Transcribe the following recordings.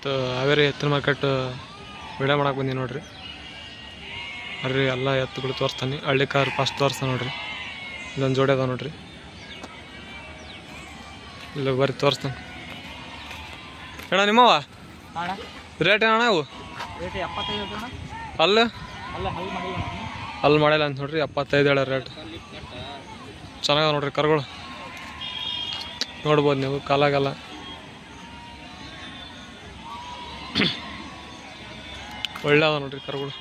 ಇವತ್ತು ಹಾವೇರಿ ಎತ್ತಿನ market video ಮಾಡಕ್ಕೆ ಬಂದೀನಿ ನೋಡ್ರಿ. ಬರ್ರಿ ಎಲ್ಲ ಎತ್ತುಗಳು ತೋರಿಸ್ತಾನೆ. ಹಳ್ಳಿ ಕಾರ್ ಫಸ್ಟ್ ತೋರಿಸ್ತಾನೆ ನೋಡ್ರಿ. ಇಲ್ಲೊಂದು ಜೋಡಿ ಅದಾವ ನೋಡ್ರಿ. ಇಲ್ಲ ಬರ್ರಿ ತೋರಿಸ್ತಾನೆ. ಅಣ್ಣ ನಿಮ್ಮವ ರೇಟ್ ಅಣ್ಣ ಇವು ಅಲ್ಲಿ ಮಾಡಿಲ್ಲ ಅಂತ ನೋಡ್ರಿ. 75 ಹೇಳ ರೇಟ್. ಚೆನ್ನಾಗದ ನೋಡ್ರಿ ಕರುಗಳು. ನೋಡ್ಬೋದು ನೀವು ಕಾಲಾಗೆಲ್ಲ ಒಳ್ಳೆ ಅದ ನೋಡ್ರಿ ಕರುಗಳು.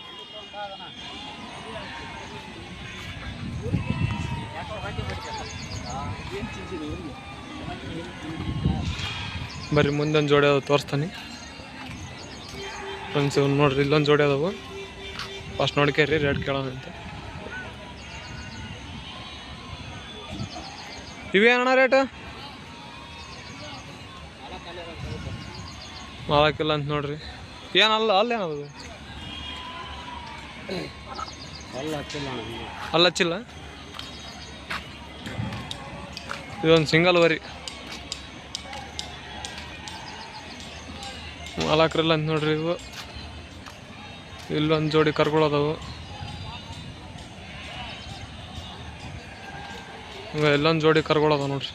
ಬರ್ರಿ ಮುಂದೊಂದು ಜೋಡಿ ಅದಾವ ತೋರಿಸ್ತಾನೆ ಫ್ರೆಂಡ್ಸ್. ನೋಡ್ರಿ ಇಲ್ಲೊಂದು ಜೋಡಿ ಅದಾವು. ಫಸ್ಟ್ ನೋಡ್ಕೇರಿ ರೇಟ್ ಕೇಳೋಣ ಅಂತ. ಇವೇನಣ್ಣ ರೇಟ್? 4 ಕಿಲೋ ಅಂತ ನೋಡ್ರಿ. ಏನಲ್ಲ ಅಲ್ಲೇನದು ಅಲ್ಲ ಹಚ್ಚಿಲ್ಲ. ಇದೊಂದು ಸಿಂಗಲ್ ವರಿ 4 ಕಿಲೋ ಅಂತ ನೋಡ್ರಿ. ಇವು ಇಲ್ಲೊಂದು ಜೋಡಿ ಕರ್ಗಳು ಅದಾವು. ಇಲ್ಲೊಂದು ಜೋಡಿ ಕರ್ಗಳು ಅದಾವ ನೋಡ್ರಿ.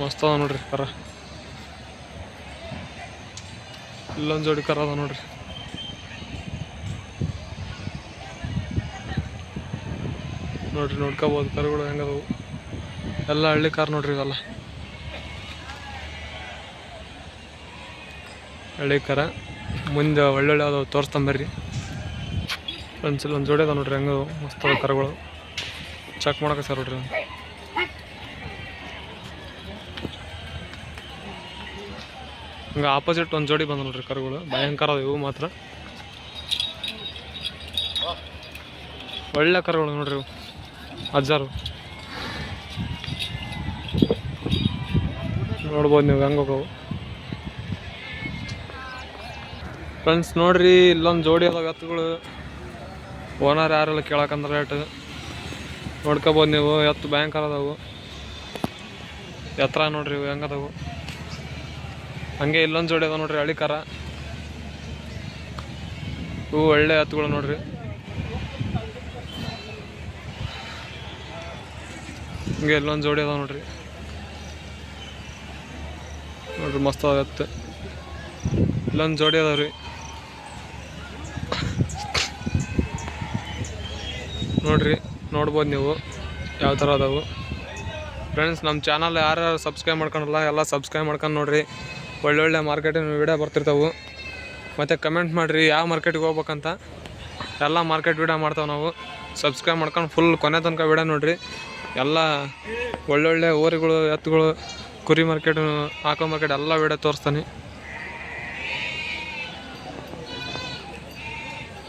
ಮಸ್ತ್ ಅದ ನೋಡ್ರಿ ಕರ. ಇಲ್ಲೊಂದು ಜೋಡಿ ಕರ ಅದ ನೋಡ್ರಿ. ನೋಡ್ರಿ ನೋಡ್ಕೋಬೋದು ಕರುಗಳು ಹೆಂಗದವು. ಎಲ್ಲ ಹಳ್ಳಿ ಕಾರ್ ನೋಡ್ರಿ. ಇವೆಲ್ಲ ಹಳ್ಳಿ ಕರ. ಮುಂದೆ ಒಳ್ಳೊಳ್ಳೆ ಅದಾವ ತೋರಿಸ್ತಂಬರ್ರಿ ಫ್ರೆಂಡ್ಸ್. ಇಲ್ಲೊಂದು ಜೋಡಿ ಅದ ನೋಡ್ರಿ ಹೆಂಗದವು. ಮಸ್ತ್ ಅದ ಕರುಗಳು. ಚೆಕ್ ಮಾಡಕ್ಕೆ ಸರ್ ನೋಡ್ರಿ. ಹಂಗೆ ಆಪೋಸಿಟ್ ಒಂದು ಜೋಡಿ ಬಂದ ನೋಡ್ರಿ ಕರುಗಳು. ಭಯಂಕರ ಅದ ಇವು ಮಾತ್ರ. ಒಳ್ಳೆ ಕರುಗಳು ನೋಡ್ರಿ ಇವು. ಅಜ್ಜಾರು ನೋಡ್ಬೋದು ನೀವು ಹೆಂಗೆ ಹೋಗವು ಫ್ರೆಂಡ್ಸ್. ನೋಡ್ರಿ ಇಲ್ಲೊಂದು ಜೋಡಿ ಅದಾವ ಎತ್ತುಗಳು. ಓನರ್ ಯಾರೆಲ್ಲ ಕೇಳಕಂದ್ರೆ ರೇಟ್ ನೋಡ್ಕೋಬೋದು ನೀವು. ಎತ್ತು ಭಯಂಕರ ಅದಾವು. ಎತ್ತರ ನೋಡ್ರಿ ಇವು ಹೆಂಗದವು. ಹಂಗೆ ಇಲ್ಲೊಂದು ಜೋಡಿ ಅದಾವ ನೋಡ್ರಿ ಹಳ್ಳಿ ಕರ. ಇವು ಒಳ್ಳೆ ಎತ್ತುಗಳು ನೋಡ್ರಿ. ಹಂಗೆ ಇಲ್ಲೊಂದು ಜೋಡಿ ಅದಾವ ನೋಡ್ರಿ. ನೋಡ್ರಿ ಮಸ್ತ್ ಅದ ಎತ್ತು. ಇಲ್ಲೊಂದು ಜೋಡಿ ಅದಾವ್ರಿ. ನೋಡ್ರಿ ನೋಡ್ಬೋದು ನೀವು ಯಾವ ಥರ ಅದಾವು ಫ್ರೆಂಡ್ಸ್. ನಮ್ಮ ಚಾನಲ್ ಯಾರು ಸಬ್ಸ್ಕ್ರೈಬ್ ಮಾಡ್ಕೊಳಲ್ಲ ಎಲ್ಲ ಸಬ್ಸ್ಕ್ರೈಬ್ ಮಾಡ್ಕೊಂಡು ನೋಡ್ರಿ. ಒಳ್ಳೊಳ್ಳೆ ಮಾರ್ಕೆಟಿನ ವೀಡಿಯೋ ಬರ್ತಿರ್ತಾವೆ. ಮತ್ತು ಕಮೆಂಟ್ ಮಾಡಿರಿ ಯಾವ ಮಾರ್ಕೆಟಿಗೆ ಹೋಗ್ಬೇಕಂತ. ಎಲ್ಲ ಮಾರ್ಕೆಟ್ ವೀಡಿಯೋ ಮಾಡ್ತಾವೆ ನಾವು. ಸಬ್ಸ್ಕ್ರೈಬ್ ಮಾಡ್ಕೊಂಡು ಫುಲ್ ಕೊನೆ ತನಕ ವೀಡಿಯೋ ನೋಡಿರಿ. ಎಲ್ಲ ಒಳ್ಳೊಳ್ಳೆ ಊರುಗಳು ಎತ್ತುಗಳು ಕುರಿ ಮಾರ್ಕೆಟ್ ಹಾಕೋ ಮಾರ್ಕೆಟ್ ಎಲ್ಲ ವೀಡಿಯೋ ತೋರಿಸ್ತಾನೆ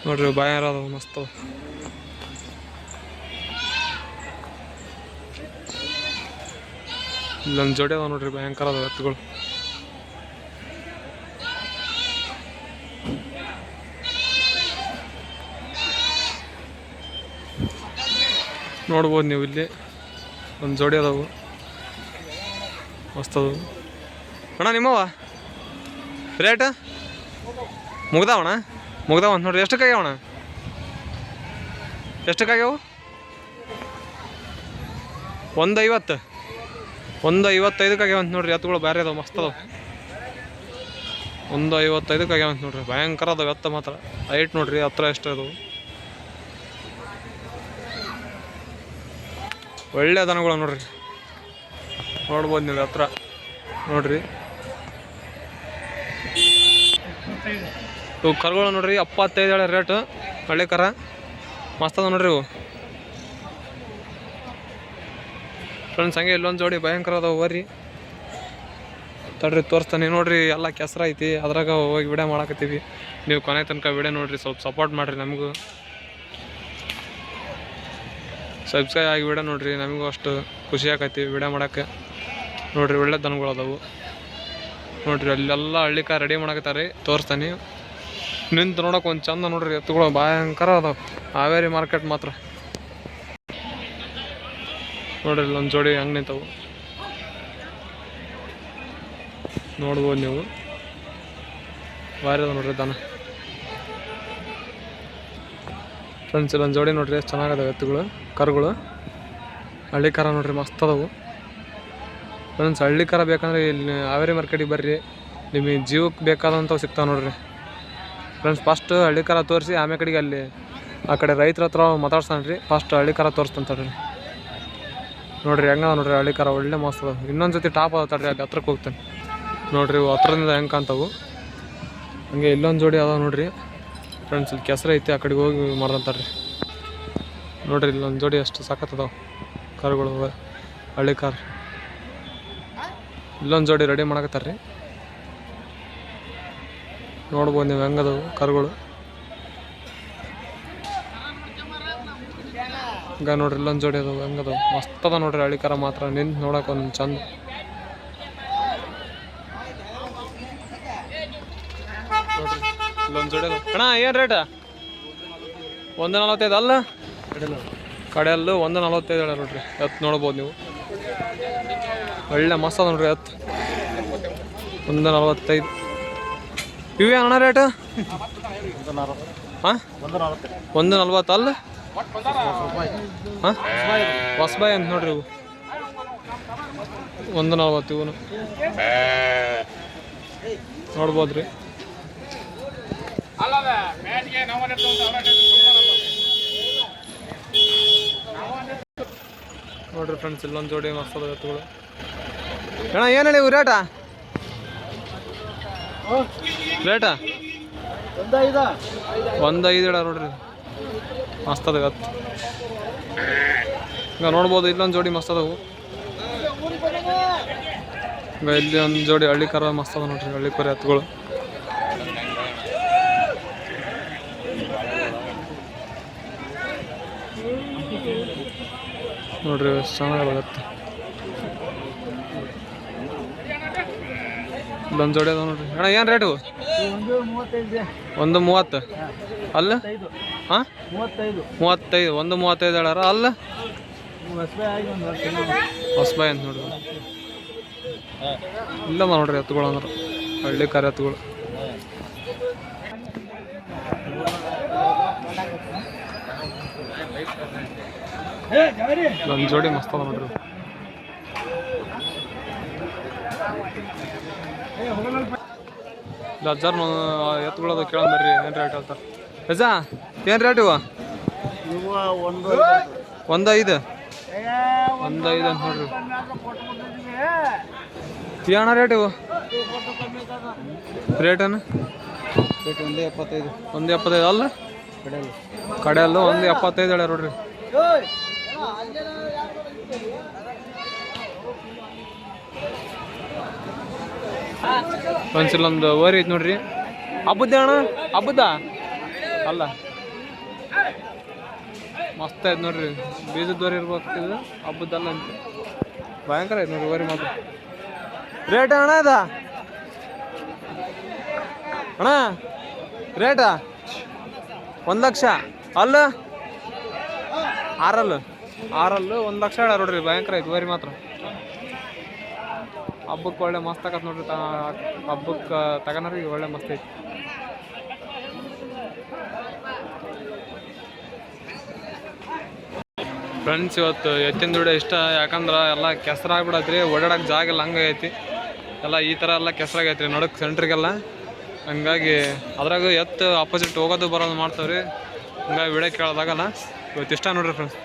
ನೋಡ್ರಿ. ಬಾಯಾರ ಅದಾವ ಮಸ್ತ್. ಇಲ್ಲೊಂದು ಜೋಡಿ ಅದಾವ ನೋಡ್ರಿ ಭಯಂಕರ ಅದಾವ ಎತ್ತುಗಳು. ನೋಡ್ಬೋದು ನೀವು ಇಲ್ಲಿ ಒಂದು ಜೋಡಿ ಅದಾವು ಮಸ್ತ್ ಅದಾವು. ಅಣ್ಣ ನಿಮ್ಮವ ರೇಟ್ ಮುಗ್ದಾವಣ್ಣ? ಮುಗ್ದಾವ ಅಂತ ನೋಡ್ರಿ. ಎಷ್ಟಕ್ಕಾಗ್ಯಾವಣ್ಣ? ಎಷ್ಟಕ್ಕಾಗ್ಯಾವು? 150. 155 ಆಗ್ಯಾವ ಅಂತ ನೋಡ್ರಿ. ಎತ್ತುಗಳು ಬೇರೆ ಅದಾವ ಮಸ್ತ್ ಅದಾವ. 155 ಆಗ್ಯಾವ ಅಂತ ನೋಡ್ರಿ. ಭಯಂಕರ ಅದಾವ ಎತ್ತ ಮಾತ್ರ. ಹೈಟ್ ನೋಡ್ರಿ ಹತ್ರ ಎಷ್ಟು ಅದಾವು. ಒಳ್ಳೆ ದನಗಳು ನೋಡ್ರಿ. ನೋಡ್ಬೋದು ನೀವು ಹತ್ರ ನೋಡ್ರಿ. ಇವು ಕರುಗಳು ನೋಡ್ರಿ 75 ಹೇಳ ರೇಟ್. ಹಳ್ಳಿ ಕರ ಮಸ್ತ್ ಅದ ನೋಡ್ರಿ ಇವು ಫ್ರೆಂಡ್ಸ್. ಹಂಗೆ ಇಲ್ಲೊಂದು ಜೋಡಿ ಭಯಂಕರ ಅದಾವ ವರಿ. ತಡ್ರಿ ತೋರಿಸ್ತಾನೆ ನೋಡ್ರಿ. ಎಲ್ಲ ಕೆಸರು ಐತಿ ಅದ್ರಾಗ ಹೋಗಿ ವಿಡಿಯೋ ಮಾಡಕತ್ತೀವಿ. ನೀವು ಕೊನೆ ತನಕ ವಿಡಿಯೋ ನೋಡ್ರಿ. ಸ್ವಲ್ಪ ಸಪೋರ್ಟ್ ಮಾಡಿರಿ ನಮಗೂ. ಸಬ್ಸ್ಕ್ರೈಬ್ ಆಗಿ ವಿಡಿಯೋ ನೋಡ್ರಿ. ನಮಗೂ ಅಷ್ಟು ಖುಷಿ ಆಕೈತಿ ವಿಡಿಯೋ ಮಾಡೋಕ್ಕೆ. ನೋಡ್ರಿ ಒಳ್ಳೆ ದನಗಳು ಅದಾವು ನೋಡ್ರಿ. ಅಲ್ಲೆಲ್ಲ ಹಳ್ಳಿ ಕಾರ್ ರೆಡಿ ಮಾಡಕತ್ತಾರೆ. ತೋರಿಸ್ತಾನೆ ನಿಂತು ನೋಡೋಕೆ ಒಂದು ಚಂದ ನೋಡ್ರಿ. ಎತ್ತುಗಳು ಭಯಂಕರ ಅದಾವೆ ಹಾವೇರಿ ಮಾರ್ಕೆಟ್ ಮಾತ್ರ. ನೋಡ್ರಿ ಇಲ್ಲೊಂದು ಜೋಡಿ ಹಂಗೆ ನಿಂತವು ನೋಡ್ಬೋದು ನೀವು. ಭಾರಿ ಅದ ನೋಡ್ರಿ ದನ. ಫ್ರೆಂಡ್ಸ್ ಇಲ್ಲೊಂದು ಜೋಡಿ ನೋಡ್ರಿ ಎಷ್ಟು ಚೆನ್ನಾಗದಾವೆ ಎತ್ತುಗಳು ಕರುಗಳು. ಹಳ್ಳಿ ಕರ ನೋಡ್ರಿ ಮಸ್ತ್ ಅದಾವು ಫ್ರೆಂಡ್ಸ್. ಹಳ್ಳಿ ಕರ ಬೇಕಂದ್ರೆ ಇಲ್ಲಿ ಹಾವೇರಿ ಮಾರ್ಕೆಟಿಗೆ ಬರ್ರಿ, ನಿಮಗೆ ಜೀವಕ್ಕೆ ಬೇಕಾದಂಥವು ಸಿಗ್ತಾವೆ ನೋಡ್ರಿ ಫ್ರೆಂಡ್ಸ್. ಫಸ್ಟ್ ಹಳ್ಳಿ ಕರ ತೋರಿಸಿ ಆಮೇಲೆ ಕಡೆಗೆ ಅಲ್ಲಿ ಆ ಕಡೆ ರೈತರ ಹತ್ರ ಮಾತಾಡ್ಸ್ತಾನೆ ರೀ. ಫಸ್ಟ್ ಹಳ್ಳಿ ಕರ ತೋರಿಸ್ತಂತಾಡ್ರಿ. ನೋಡ್ರಿ ಹೆಂಗದ ನೋಡ್ರಿ ಹಳ್ಳಿ ಕರ ಒಳ್ಳೆ ಮಸ್ತ್ ಅದ. ಇನ್ನೊಂದು ಜೊತೆ ಟಾಪ್ ಅದ ತಡ್ರಿ, ಅಲ್ಲಿ ಹತ್ರಕ್ಕೆ ಹೋಗ್ತೇನೆ ನೋಡ್ರಿ. ಇವು ಹತ್ರದಿಂದ ಹೆಂಗೆ ಕಾಣ್ತಾವು ಹಂಗೆ ಇಲ್ಲೊಂದು ಜೋಡಿ ಅದಾವ ನೋಡ್ರಿ ಫ್ರೆಂಡ್ಸ್. ಇಲ್ಲಿ ಕೆಸರು ಐತಿ, ಆ ಕಡೆಗೆ ಹೋಗಿ ಮಾಡ್ದಂತಾರ್ರಿ. ನೋಡ್ರಿ ಇಲ್ಲೊಂದು ಜೋಡಿ ಅಷ್ಟು ಸಖತ್ತದಾವ ಕರುಗಳು ಹಳ್ಳಿ ಕಾರ್. ಇಲ್ಲೊಂದು ಜೋಡಿ ರೆಡಿ ಮಾಡಕತ್ತಾರ್ರಿ. ನೋಡ್ಬೋದು ನೀವು ಹೆಂಗದವು ಕರುಗಳು. ಹಂಗ ನೋಡ್ರಿ ಇಲ್ಲೊಂದು ಜೋಡಿ ಅದಾವ ಹೆಂಗದವು ಮಸ್ತ್ ಅದ ನೋಡ್ರಿ ಹಳ್ಳಿ ಕರ ಮಾತ್ರ. ನಿಂತು ನೋಡಕ್ಕೆ ಒಂದು ಚಂದ. ಇಲ್ಲೊಂದು ಜೋಡಿ ಅದ ಅಣ್ಣ. ಏನು ರೇಟ? 1.45 ಅಲ್ಲ ಕಡೆಯಲ್ಲೂ 1.45 ಹೇಳ ನೋಡ್ರಿ. ಎತ್ತು ನೋಡ್ಬೋದು ನೀವು ಒಳ್ಳೆ ಮಸ್ತ್ ಅದ ನೋಡ್ರಿ ಎತ್ತು. 1.45 ಇವು ಅಣ್ಣ ರೇಟ್? ಹಾಂ 1.40 ಅಲ್ಲ ಹಾಂ ಹೊಸಬಾಯಿ ಅಂತ ನೋಡ್ರಿ. ಇವು 1.40 ಇವನು ನೋಡ್ಬೋದು ರೀ. ನೋಡ್ರಿ ಫ್ರೆಂಡ್ಸ್ ಇಲ್ಲೊಂದು ಜೋಡಿ ಮಸ್ತ್ ಅದ ಎತ್ತುಗಳು. ಅಣ್ಣ ಏನು ಹೇಳಿ ಇವು ರೇಟಾ? 1.5 ಹೇಳ ನೋಡ್ರಿ. ಮಸ್ತ್ ಅದ ಎತ್ತು. ಈಗ ನೋಡ್ಬೋದು ಇಲ್ಲೊಂದು ಜೋಡಿ ಮಸ್ತ್ ಅದಾವು. ಈಗ ಇಲ್ಲಿ ಒಂದು ಜೋಡಿ ಹಳ್ಳಿ ಕರ ಮಸ್ತ್ ಅದ ನೋಡ್ರಿ. ಹಳ್ಳಿ ಕರ ಎತ್ತುಗಳು ನೋಡ್ರಿ ಚೆನ್ನಾಗತ್ತೆ. ಇಲ್ಲೊಂದು ಜೋಡಿ ಅದ ನೋಡ್ರಿ. ಅಣ್ಣ ಏನು ರೇಟು? 1.30 ಅಲ್ಲ ಹಾಂ 35 1.35 ಹೇಳಾರ ಅಲ್ಲ. ಹೊಸಬಾಯಿ ಅಂತ ನೋಡ್ರಿ. ಇಲ್ಲ ನೋಡ್ರಿ ಎತ್ತುಗಳು ಅಂದ್ರೆ ಹಳ್ಳಿ ಕರ ಎತ್ತುಗಳು. ಒಂದು ಜೋಡಿ ಮಸ್ತ್ ಅದ ನೋಡ್ರಿ. ಅಜ್ಜಾರ್ ಎತ್ತುಗಳದ ಕೇಳೋಣ ಬರ್ರಿ ಏನು ರೇಟ್ ಹೇಳ್ತಾರೆ. ಅಜ್ಜ ಏನು ರೇಟ್ ಇವ? 1.5 ಅಂತ ನೋಡ್ರಿ. ಏನಣ್ಣ ರೇಟ್ ಇವು? ರೇಟನ್ನು 1.75 ಅಲ್ಲ ಕಡೆಯಲ್ಲೂ 1.75 ಹೇಳ ನೋಡ್ರಿ. ಒಂದ್ಸಲೊಂದು ಓರಿ ಐತಿ ನೋಡ್ರಿ. ಹಬ್ಬದ ಅಣ್ಣ? ಹಬ್ಬದ ಅಲ್ಲ ಮಸ್ತ್ ಐತೆ ನೋಡ್ರಿ. ಬೀಜದ ಓರಿ ಇರ್ಬೇಕು ಇದು, ಹಬ್ಬದಲ್ಲ ಅಂತ. ಭಯಂಕರ ಐತೆ ನೋಡ್ರಿ ಓರಿ ಮಾತ್ರ. ರೇಟ್ ಅಣ್ಣ ಅದ ಅಣ್ಣ ರೇಟಾ? 1 ಲಕ್ಷ ಅಲ್ಲ 6 1 ಲಕ್ಷ ಹೇಳ ನೋಡ್ರಿ. ಭಯಂಕರ ಐತಿ ಓರಿ ಮಾತ್ರ. ಹಬ್ಬಕ್ಕೆ ಒಳ್ಳೆ ಮಸ್ತ್ ಆಗತ್ತೆ ನೋಡ್ರಿ. ಹಬ್ಬಕ್ಕೆ ತಗೋನವ್ರಿಗೆ ಒಳ್ಳೆ ಮಸ್ತ್ ಐತಿ. ಫ್ರೆಂಡ್ಸ್ ಇವತ್ತು ಎತ್ತಿನ ದುಡ್ಡು ಇಷ್ಟ, ಯಾಕಂದ್ರೆ ಎಲ್ಲ ಕೆಸರಾಗ್ಬಿಡತ್ರಿ. ಓಡಾಡಕ್ಕೆ ಜಾಗ ಇಲ್ಲ, ಹಂಗೆ ಐತಿ ಎಲ್ಲ. ಈ ಥರ ಎಲ್ಲ ಕೆಸರಾಗೈತ್ರಿ ನಡಕ್ಕೆ ಸೆಂಟ್ರಿಗೆಲ್ಲ. ಹಂಗಾಗಿ ಅದ್ರಾಗ ಎತ್ತು ಅಪೋಸಿಟ್ ಹೋಗೋದು ಬರೋದು ಮಾಡ್ತಾವ್ರಿ. ಹಂಗಾಗಿ ವಿಡಿಯೋ ಕೇಳೋದಾಗಲ್ಲ. ಇವತ್ತು ಇಷ್ಟ ನೋಡ್ರಿ ಫ್ರೆಂಡ್ಸ್.